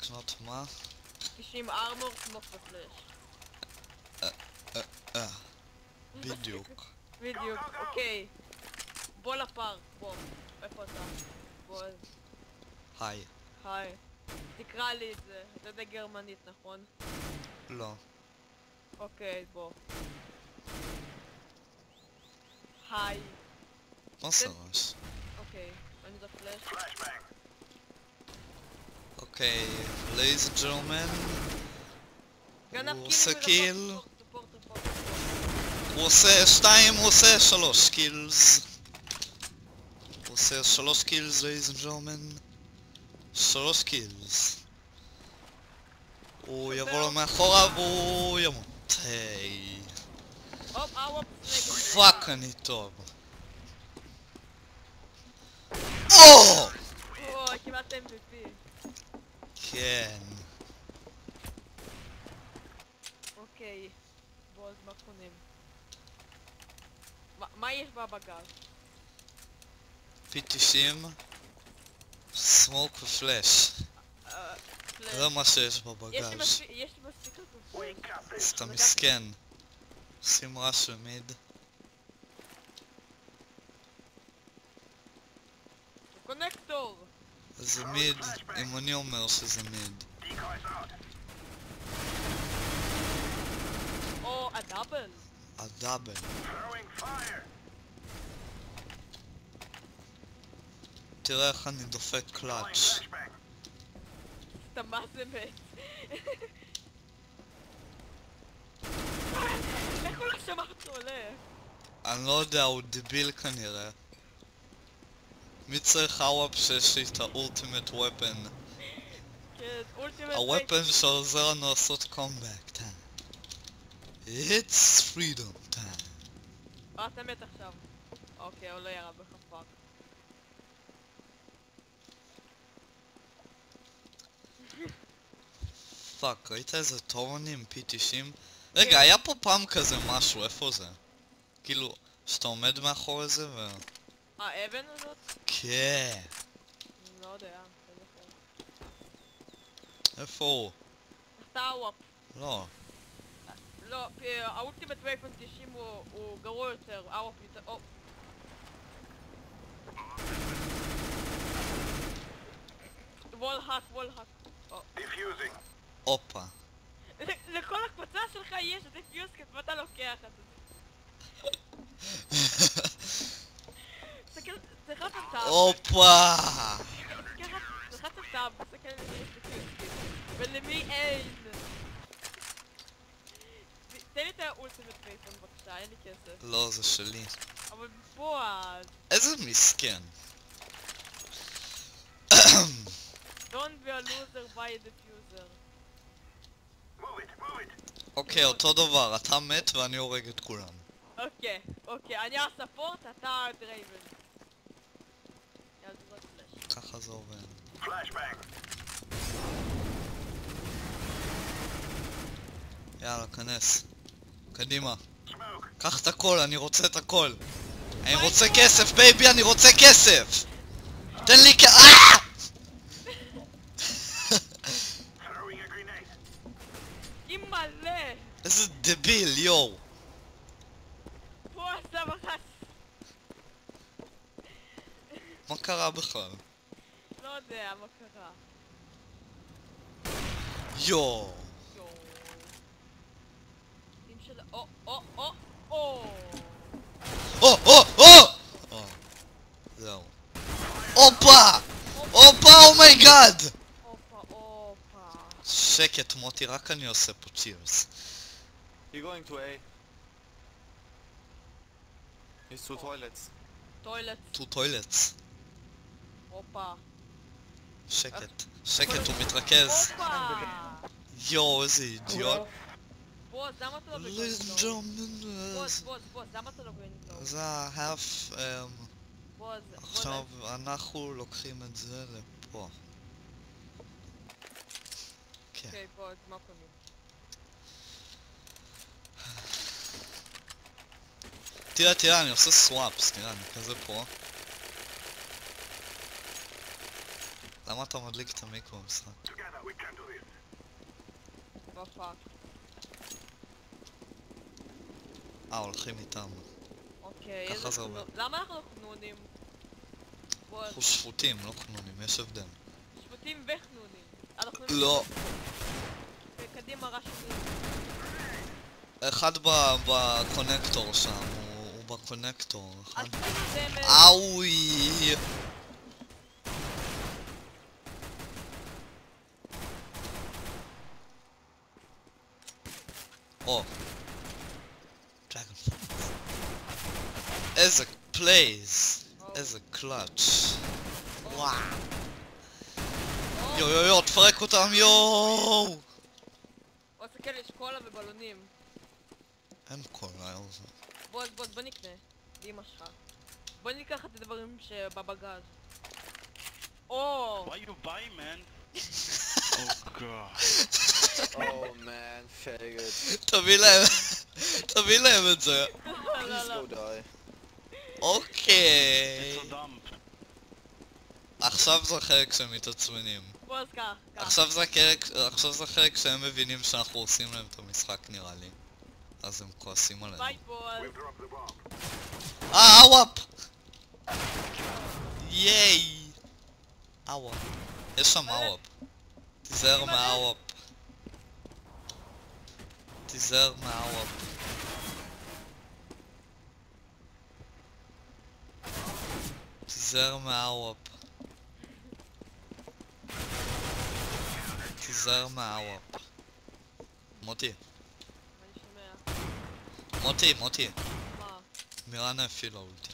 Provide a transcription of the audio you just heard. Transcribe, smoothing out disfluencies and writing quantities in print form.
לקנות מה? 90 ארמור, סמוק ופלאש. בדיוק. בדיוק, אוקיי. בוא לפארק, בוא. איפה אתה? בוא. היי. היי. תקרא לי את זה. אתה יודע גרמנית, נכון? לא. אוקיי, בוא. היי. מה סרש? אוקיי, אני זה פלאש. אוקיי, לייז ג'רמן. גנב הוא עושה קילים קיל. ספורט. הוא עושה 2, הוא עושה 3 קילס. הוא עושה 3 קילס, לייז ג'רמן. 3 קילס. הוא יבוא לו מאחורה והוא ימות. היי. פאק, אני טוב. אוי, כמעט MVP. כן. אוקיי. בוא, אז מה קונים? מה יש בבגז? P90, סמוק ופלאש. זה מה שיש בבגז'. יש לי מספיק לקופות. אז אתה מסכן. שים רש ומיד. קונקטור! זה מיד, אם אני אומר שזה מיד. או הדאבל. הדאבל. תראה איך אני דופק קלאץ'. אתה מה זה מת? איך הוא לא שמע אותו עולה? אני לא יודע, הוא דביל כנראה. מי צריך הוואפ שיש לי את האולטימט ופן? כן, אולטימט הוופן שעוזר לנו לעשות קומבק. It's freedom time. אתה מת עכשיו. אוקיי, הוא לא ירה בך פאק. פאק, ראית איזה טוב אני עם P90? רגע, היה פה פעם כזה משהו, איפה זה? כאילו, שאתה עומד מאחורי זה ו... האבן הזאת? כן. לא יודע. איפה הוא? אתה הוואפ. לא. לא, האולטימט וייפון 90 הוא גרוע יותר, הוואפ יותר... וול האק. הופה. לכל הקבוצה שלך יש דיפיוז כתוב אתה לוקח את זה. צריך את הטאב. הופה! צריך את הטאב, תסתכל על זה יש דיפיוז. ולמי אין? תן לי את האולטימט וייפון בבקשה, אין לי כסף. לא, זה שלי. אבל בועז. איזה מסכן. Don't be a loser by a diffuser. אוקיי, אותו דבר, אתה מת ואני הורג את כולם. אוקיי, אני הספורט, אתה הדרייבן. יאללה, זאת פלאש. ככה זה עובד. יאללה, כנס. קדימה. קח את הכל, אני רוצה את הכל. אני רוצה כסף, בייבי, אני רוצה כסף! תן לי מלא! איזה דביל, יואו! בוא עשה מחס! מה קרה בכלל? לא יודע מה קרה. יואו! אם של... או! זהו. הופה! אומייגאד! הופה. שקט מוטי, רק אני עושה פה צ'ירס. You're going to A. It's two toilets. טו טוילטס. הופה. שקט, הוא מתרכז. יואו, איזה אידיוט. בוא, למה אתה לא בגלל ליז ג'רמן. בוא, למה אתה לא בגלל זה ההאף... בוא, עכשיו אנחנו לוקחים את זה לפה. כן. אוקיי, בוא, אז מה קונים? תראה, אני עושה סוואפס, תראה, אני כזה פה. למה אתה מדליק את המיקרו במשחק? בפאק. הולכים איתם. אוקיי, ככה איזה זה עובד. למה אנחנו חנונים? בוא, אנחנו שפוטים, לא חנונים, יש הבדל. שפוטים וחנונים. אנחנו לא. קדימה רשמים. אחד בקונקטור שם, הוא בקונקטור. אחד. אז תקדם... אאוי! או. דרגון. איזה פלייז! איזה קלאץ'. וואו! יו יו יו, תפרק אותם, יואו! בוא תסתכל, יש קולה ובלונים. אין קול, היה זה. בוא נקנה. אמא שלך. בוא ניקח את הדברים שבבגז. או! Why you buy, man? Oh god. Oh man, faggot. תביא להם את זה. Please go die. אוקיי. It's a dump. עכשיו זה החלק שהם מתעצבנים. בוא אז כך. עכשיו זה החלק שהם מבינים שאנחנו עושים להם את המשחק נראה לי. אז הם כועסים עלינו. ביי בועז. וואפ! ייי! וואפ. יש שם וואפ. תיזהר מהוואפ. תיזהר מהוואפ. תיזהר מהוואפ. תיזהר מהוואפ. מוטי. אני שומע. מוטי. מה? מירנה הפעילה אולט.